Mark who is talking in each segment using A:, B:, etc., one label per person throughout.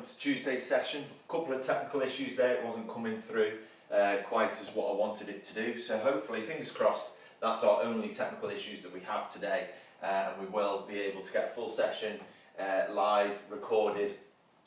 A: to Tuesday's session. A couple of technical issues there, it wasn't coming through quite as what I wanted it to do. So hopefully, fingers crossed, that's our only technical issues that we have today. And we will be able to get a full session live, recorded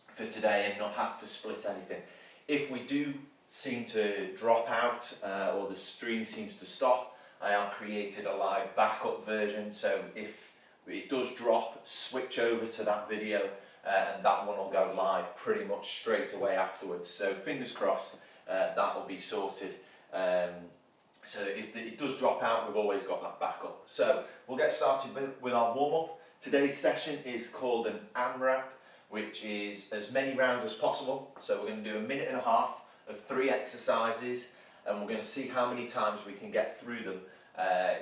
A: for today and not have to split anything. If we do seem to drop out or the stream seems to stop, I have created a live backup version, so if it does drop, switch over to that video and that one will go live pretty much straight away afterwards. So fingers crossed that will be sorted. So if it does drop out, we've always got that backup. So we'll get started with our warm-up. Today's session is called an AMRAP, which is as many rounds as possible. So we're going to do 1.5 minutes of 3 exercises, and we're going to see how many times we can get through them.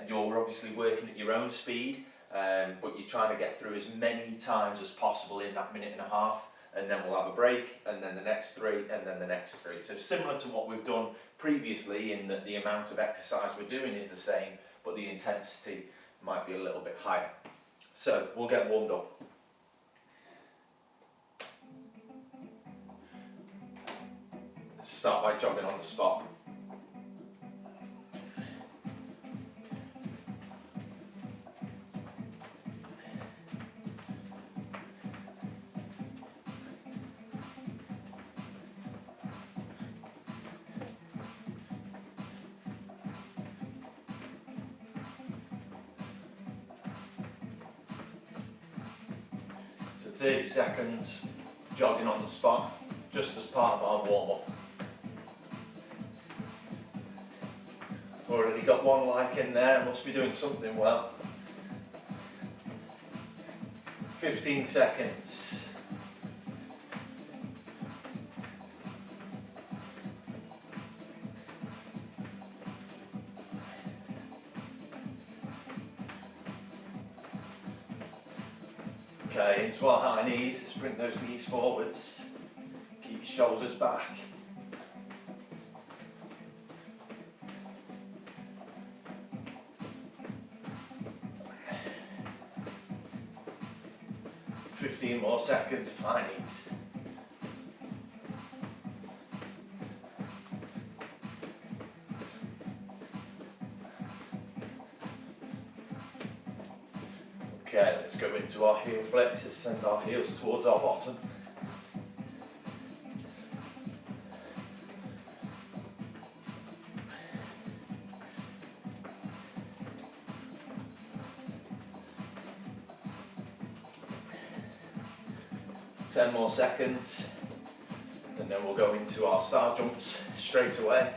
A: You're obviously working at your own speed, but you're trying to get through as many times as possible in that 1.5 minutes, and then we'll have a break, and then the next 3, and then the next 3. So similar to what we've done previously, in that the amount of exercise we're doing is the same, but the intensity might be a little bit higher. So we'll get warmed up. Start by jogging on the spot. So 30 seconds jogging on the spot, just as part of our warm-up. Already got 1 like in there, must be doing something well. 15 seconds. Okay, into our high knees, let's bring those knees forwards. Keep your shoulders back. 15 more seconds of high knees. Okay, let's go into our heel flexors, send our heels towards our bottom. Ten more seconds, and then we'll go into our star jumps straight away.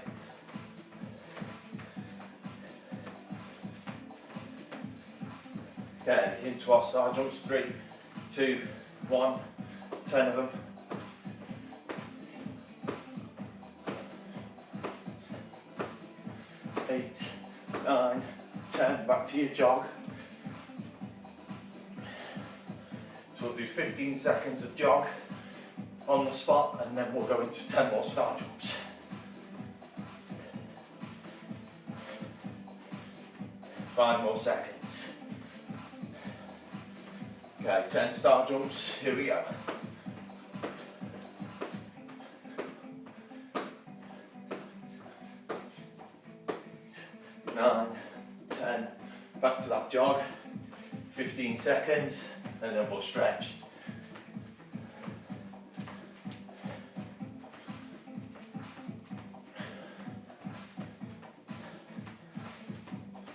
A: Okay, into our star jumps, 3, 2, 1, 10 of them. Eight, 9, 10, back to your jog. So we'll do 15 seconds of jog on the spot, and then we'll go into 10 more star jumps. 5 more seconds. Okay, 10 star jumps, here we go. Nine, 10, back to that jog, 15 seconds, and then we'll stretch.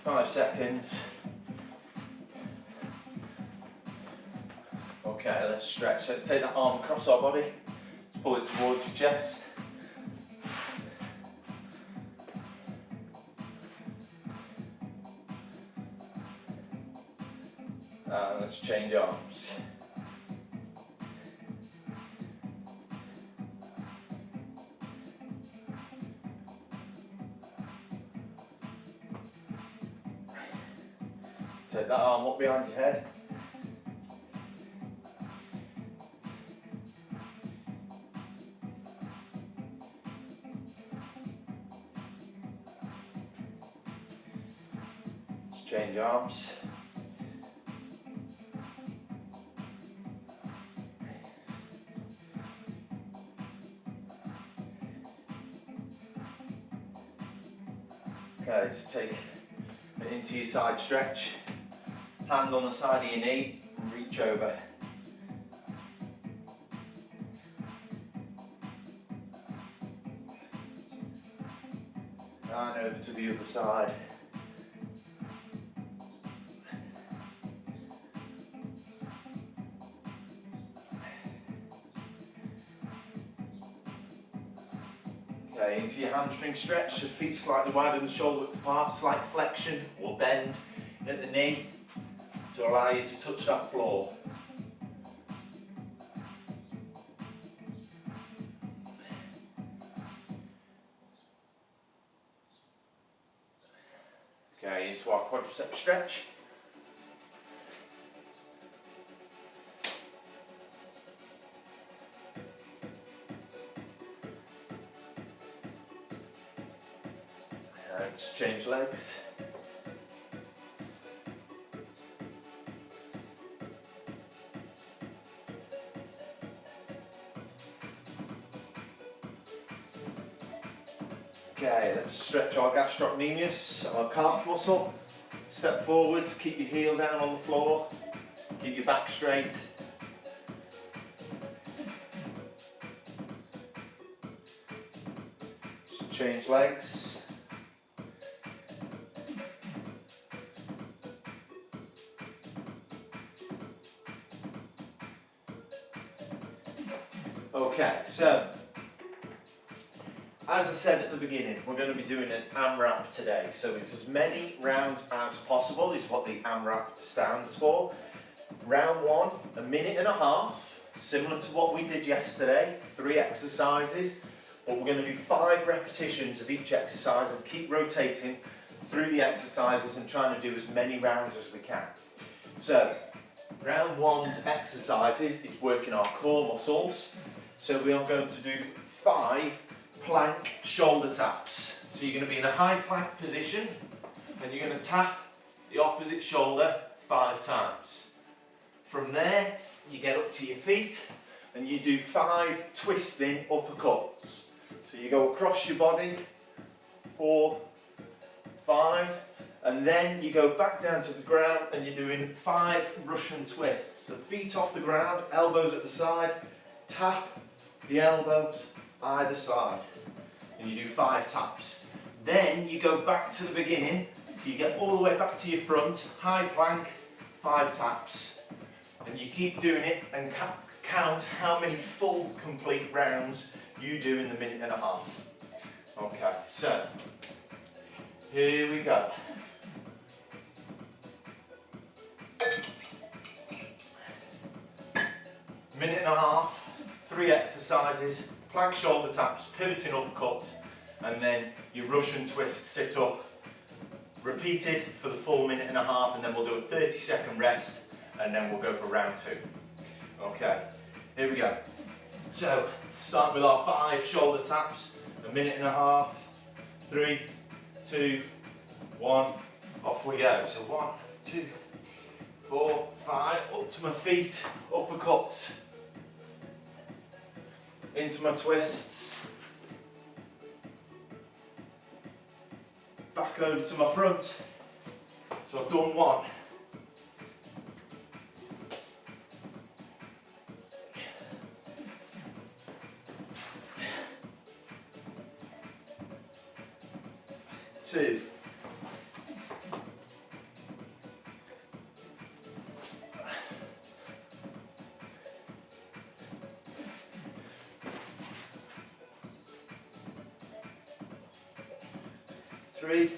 A: Five seconds. Okay, let's stretch. Let's take that arm across our body. Let's pull it towards your chest. And let's change arms. Take that arm up behind your head. Let's change arms. Okay, so take it into your side stretch, hand on the side of your knee, and reach over. And over to the other side. Okay, into your hamstring stretch, so feet slightly wider than shoulder width apart, slight flexion or bend at the knee to allow you to touch that floor. Okay, into our quadricep stretch. And just change legs. Okay, let's stretch our gastrocnemius, our calf muscle. Step forwards, keep your heel down on the floor, keep your back straight. Just change legs. Okay, so as I said at the beginning, we're going to be doing an AMRAP today. So it's as many rounds as possible is what the AMRAP stands for. Round 1, a minute and a half, similar to what we did yesterday, 3 exercises, but we're going to do 5 repetitions of each exercise and keep rotating through the exercises and trying to do as many rounds as we can. So, round 1's exercises is working our core muscles. So we are going to do 5 plank shoulder taps. So you're going to be in a high plank position and you're going to tap the opposite shoulder 5 times. From there, you get up to your feet and you do 5 twisting uppercuts. So you go across your body, 4, 5, and then you go back down to the ground and you're doing 5 Russian twists. So feet off the ground, elbows at the side, tap the elbows either side. And you do 5 taps. Then you go back to the beginning, so you get all the way back to your front, high plank, 5 taps. And you keep doing it and count how many full complete rounds you do in the minute and a half. Okay, so here we go. Minute and a half, 3 exercises, plank shoulder taps, pivoting uppercuts, and then your Russian twist sit up. Repeated for the full minute and a half, and then we'll do a 30-second rest, and then we'll go for round 2. Okay, here we go. So, start with our 5 shoulder taps, a minute and a half, 3, 2, 1, off we go. So 1, 2, 4, 5, up to my feet, uppercuts, into my twists, back over to my front. So I've done 1. 2. 3.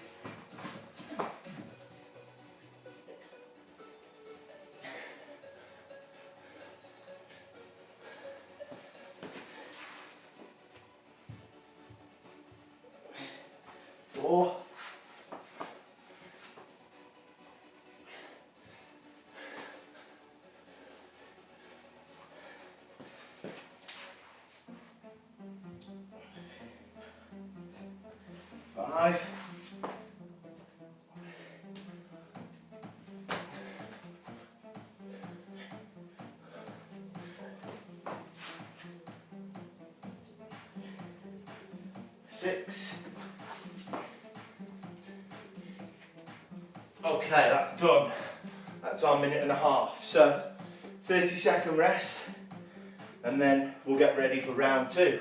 A: 4. 5. 6. Okay, that's done. That's our minute and a half. So 30-second rest, and then we'll get ready for round 2.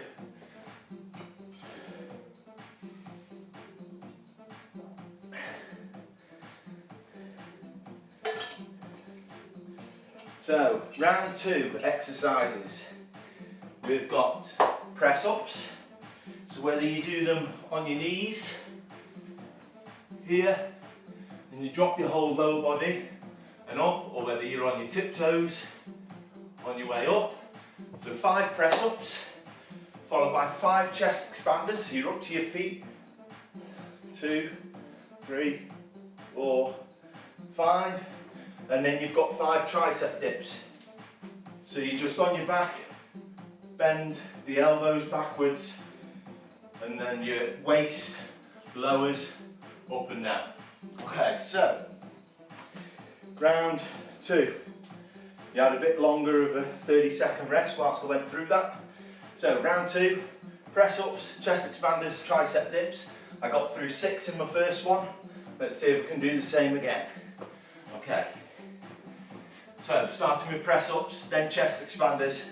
A: So, round 2 exercises. We've got press ups. So whether you do them on your knees, here, and you drop your whole lower body and up, or whether you're on your tiptoes on your way up. So 5 press ups, followed by 5 chest expanders. So you're up to your feet. 2, 3, 4, 5. And then you've got 5 tricep dips. So you're just on your back, bend the elbows backwards, and then your waist lowers up and down. Okay, so round 2. You had a bit longer of a 30-second rest whilst I went through that. So round 2, press ups, chest expanders, tricep dips. I got through 6 in my first one. Let's see if we can do the same again. Okay. So starting with press ups, then chest expanders,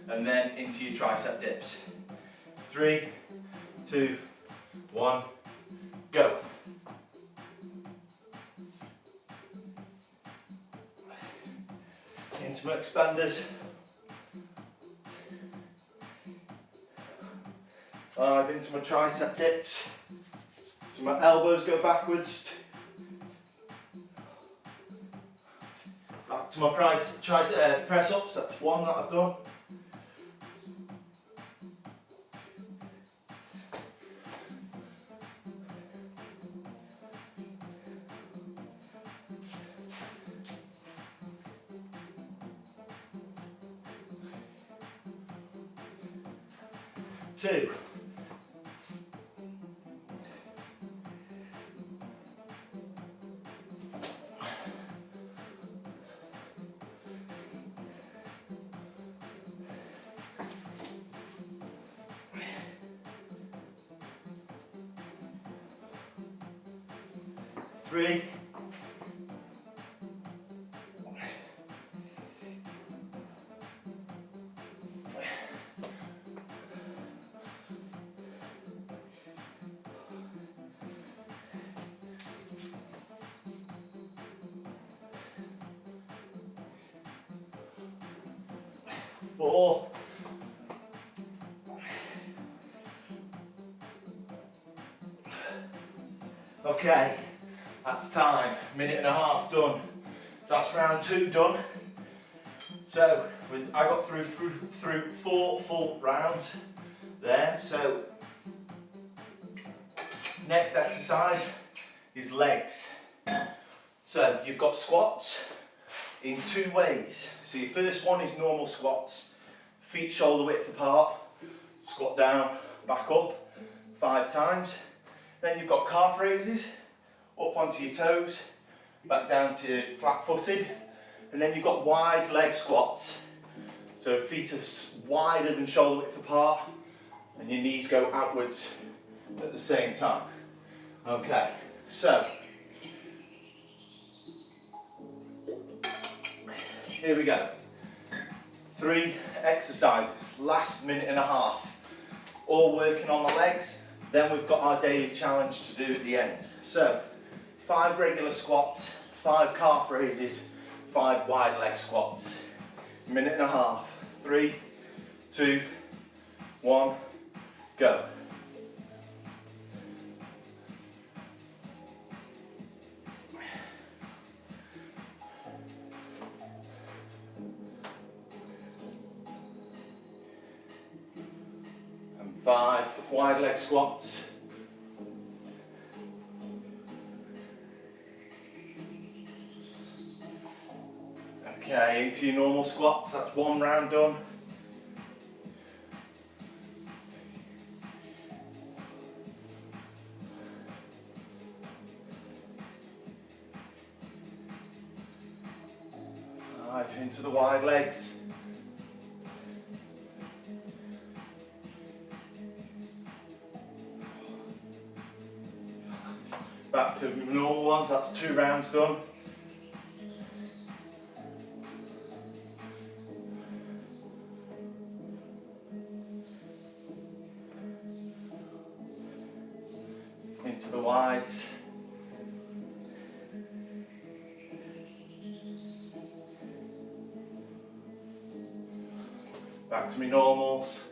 A: and then into your tricep dips. 3, 2, 1, go. Into my expanders. 5 into my tricep dips. So my elbows go backwards. Back to my press ups, that's 1 that I've done. Two. Three. 4. Okay, that's time. Minute and a half done. So that's round 2 done. So I got through 4 full rounds there. So next exercise is legs. So you've got squats in 2 ways. So your first one is normal squats, feet shoulder width apart, squat down, back up 5 times. Then you've got calf raises, up onto your toes, back down to flat footed. And then you've got wide leg squats. So feet are wider than shoulder width apart, and your knees go outwards at the same time. Okay, so here we go. 3 exercises, last minute and a half. All working on the legs, then we've got our daily challenge to do at the end. So, 5 regular squats, 5 calf raises, 5 wide leg squats. Minute and a half. 3, 2, 1, go. And 5 wide leg squats. Okay, into your normal squats, that's 1 round done. Into the wide legs. back to normal ones. That's 2 rounds done. Into the wides. Back to my normals.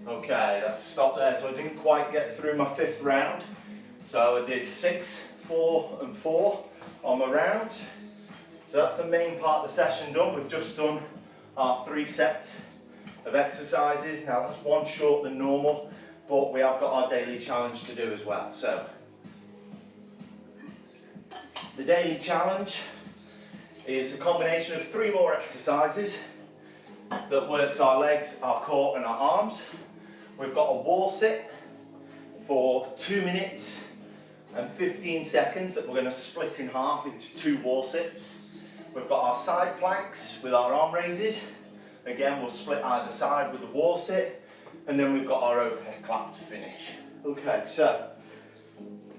A: Okay, let's stop there. So I didn't quite get through my 5th round. So I did 6, 4 and 4 on my rounds. So that's the main part of the session done. We've just done our 3 sets of exercises. Now that's one short than normal, but we have got our daily challenge to do as well. So the daily challenge is a combination of 3 more exercises that works our legs, our core and our arms. We've got a wall sit for 2 minutes and 15 seconds that we're going to split in half into 2 wall sits. We've got our side planks with our arm raises. Again, we'll split either side with the wall sit, and then we've got our overhead clap to finish. Okay, so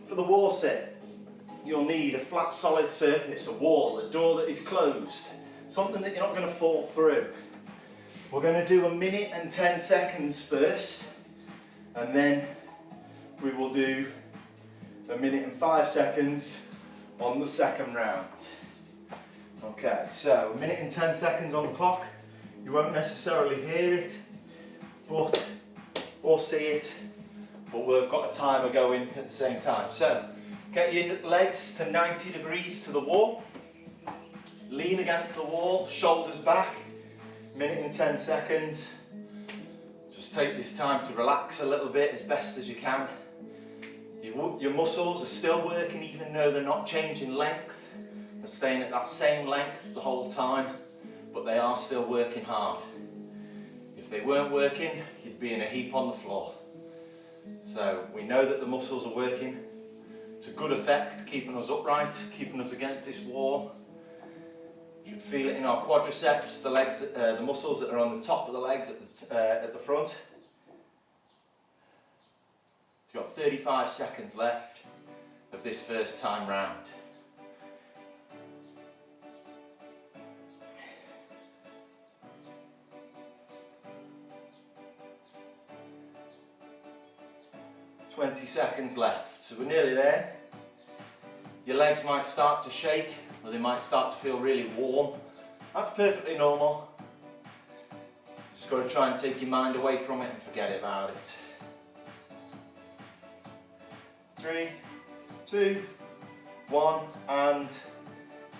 A: for the wall sit, you'll need a flat solid surface, a wall, a door that is closed, something that you're not going to fall through. We're going to do 1 minute and 10 seconds first, and then we will do 1 minute and 5 seconds on the second round. Okay, so 1 minute and 10 seconds on the clock. You won't necessarily hear it, but or see it, but we've got a timer going at the same time. So get your legs to 90 degrees to the wall, lean against the wall, shoulders back. 1 minute and 10 seconds. Just take this time to relax a little bit as best as you can. Your muscles are still working even though they're not changing length. They're staying at that same length the whole time, but they are still working hard. If they weren't working, you'd be in a heap on the floor. So we know that the muscles are working to good effect, keeping us upright, keeping us against this wall. You should feel it in our quadriceps, the legs, the muscles that are on the top of the legs at the front. You've got 35 seconds left of this first time round. "20 seconds left, so we're nearly there. Your legs might start to shake, or they might start to feel really warm. That's perfectly normal. Just got to try and take your mind away from it and forget about it. 3, 2, 1, and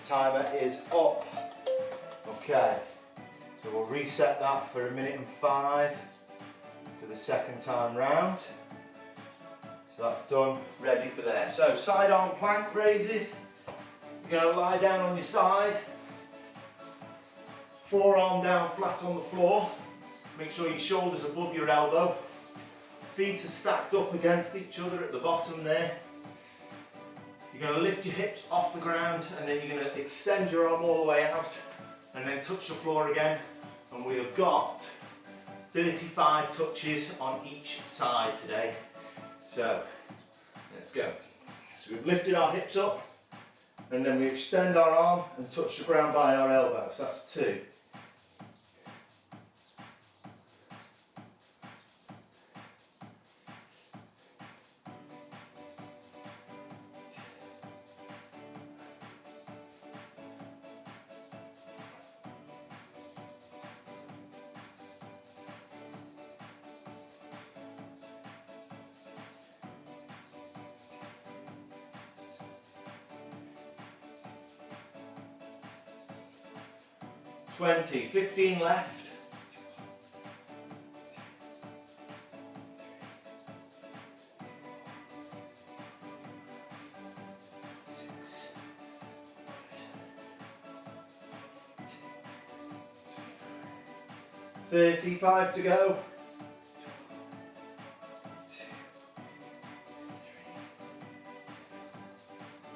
A: timer is up. Okay, so we'll reset that for 1 minute and 5 for the second time round. So that's done, ready for there. So side arm plank raises. You're going to lie down on your side, forearm down flat on the floor. Make sure your shoulders above your elbow. Feet are stacked up against each other at the bottom there. You're going to lift your hips off the ground, and then you're going to extend your arm all the way out and then touch the floor again. And we have got 35 touches on each side today. So let's go. So we've lifted our hips up, and then we extend our arm and touch the ground by our elbow. So that's 2. "20, 15 left. "35 to go.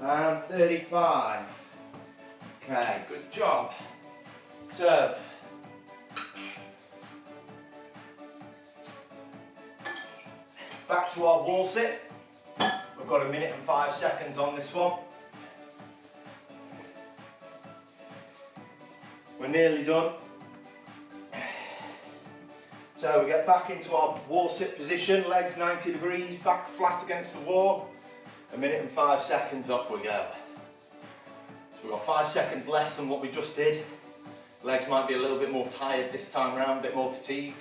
A: and 35. Okay, good job. So, back to our wall sit. We've got 1 minute and 5 seconds on this one. We're nearly done. So we get back into our wall sit position, legs 90 degrees, back flat against the wall. 1 minute and 5 seconds, off we go. So we've got 5 seconds less than what we just did. Legs might be a little bit more tired this time around, a bit more fatigued.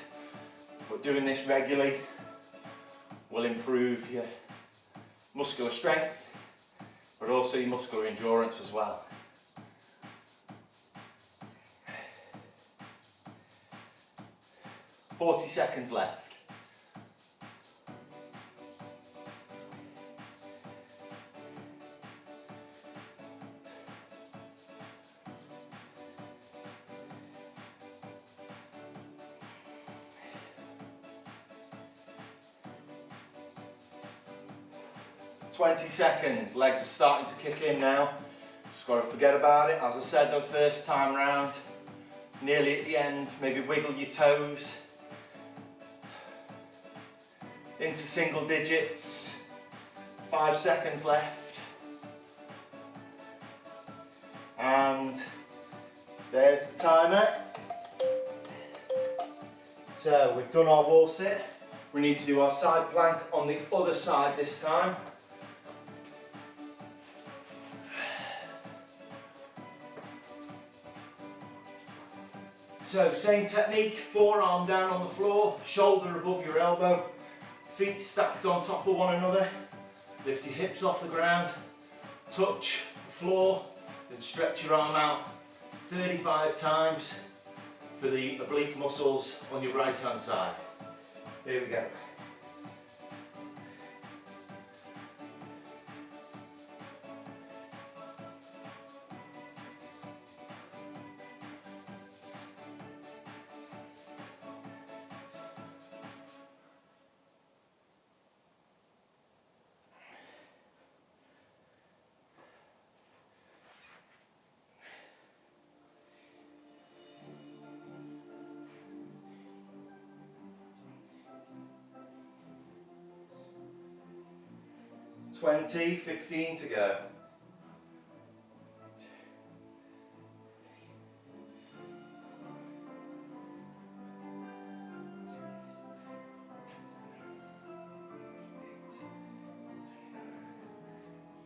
A: But doing this regularly will improve your muscular strength, but also your muscular endurance as well. 40 seconds left. Twenty seconds. Legs are starting to kick in now. Just got to forget about it. As I said the first time round, nearly at the end, maybe wiggle your toes into single digits. 5 seconds left. And there's the timer. So we've done our wall sit. We need to do our side plank on the other side this time. So same technique, forearm down on the floor, shoulder above your elbow, feet stacked on top of one another. Lift your hips off the ground, touch the floor, then stretch your arm out 35 times for the oblique muscles on your right hand side. Here we go. $20, 15 to go.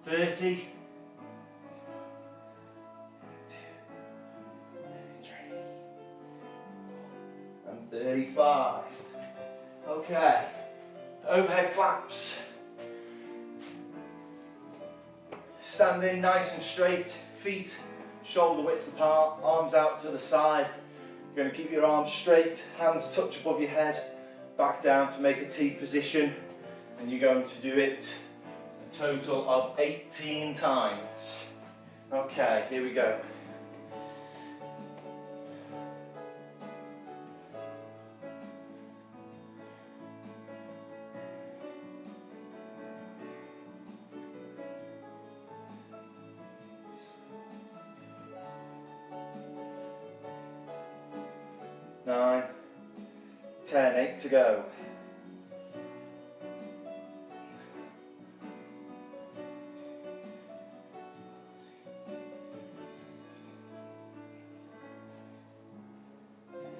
A: $30. And 35. Okay. Overhead claps. Standing nice and straight, feet shoulder width apart, arms out to the side. You're going to keep your arms straight, hands touch above your head, back down to make a T position, and you're going to do it a total of 18 times. Okay, here we go. Nine, 10, 8 to go.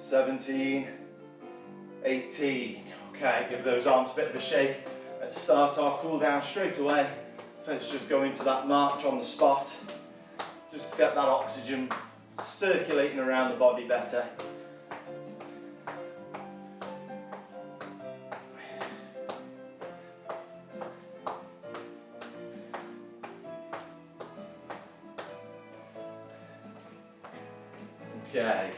A: $17, 18. Okay, give those arms a bit of a shake. Let's start our cool down straight away. So let's just go into that march on the spot. Just to get that oxygen circulating around the body better. Okay,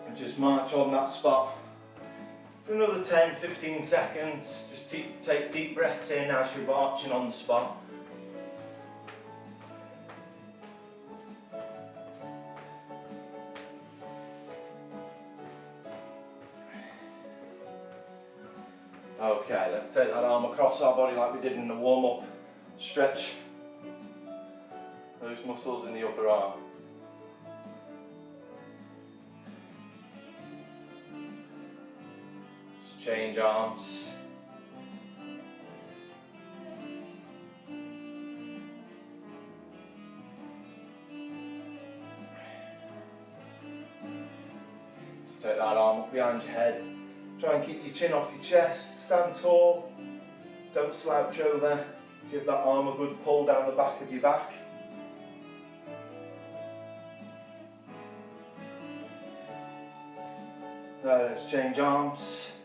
A: and just march on that spot for another 10, 15 seconds. Just take deep breaths in as you're marching on the spot. Okay, let's take that arm across our body like we did in the warm-up. Stretch those muscles in the upper arm. Just change arms. Just take that arm up behind your head. Try and keep your chin off your chest. Stand tall. Don't slouch over. Give that arm a good pull down the back of your back. So let's change arms.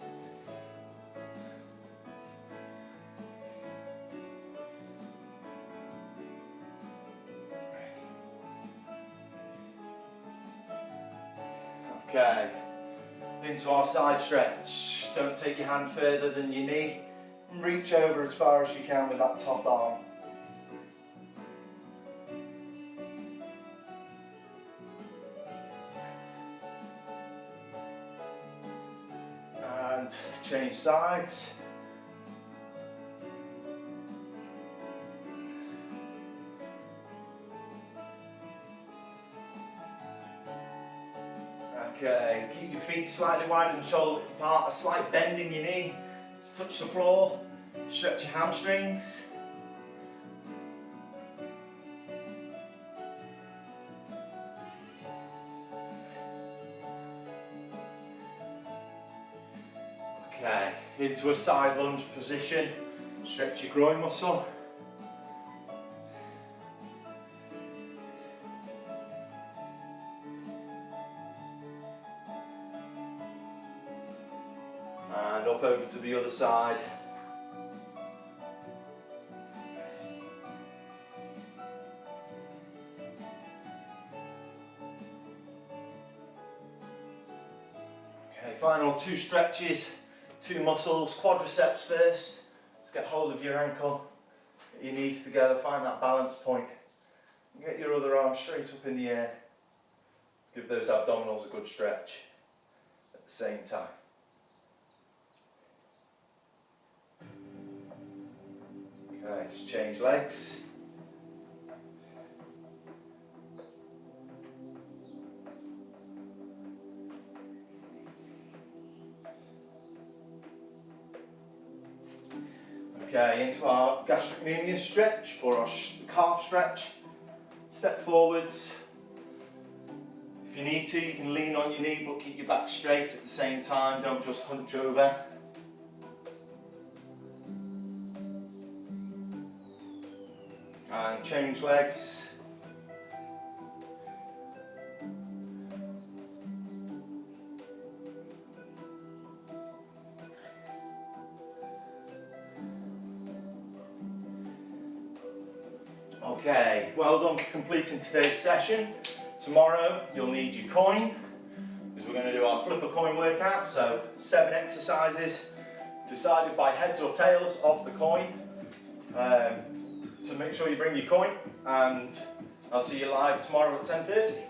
A: Okay, into our side stretch. Don't take your hand further than your knee. And reach over as far as you can with that top arm. And change sides. Okay, keep your feet slightly wider than shoulder width apart, a slight bend in your knee. Just touch the floor, stretch your hamstrings. Okay, into a side lunge position, stretch your groin muscle. And up over to the other side. Okay, final two stretches, two muscles, quadriceps first. Let's get hold of your ankle, get your knees together, find that balance point. And get your other arm straight up in the air. Let's give those abdominals a good stretch at the same time. Okay, let's change legs. Okay, into our gastrocnemius stretch or our calf stretch. Step forwards. If you need to, you can lean on your knee but keep your back straight at the same time. Don't just hunch over. And change legs. Okay, well done for completing today's session. Tomorrow you'll need your coin because we're going to do our flip a coin workout. So 7 exercises decided by heads or tails of the coin. So make sure you bring your coin and I'll see you live tomorrow at 10:30.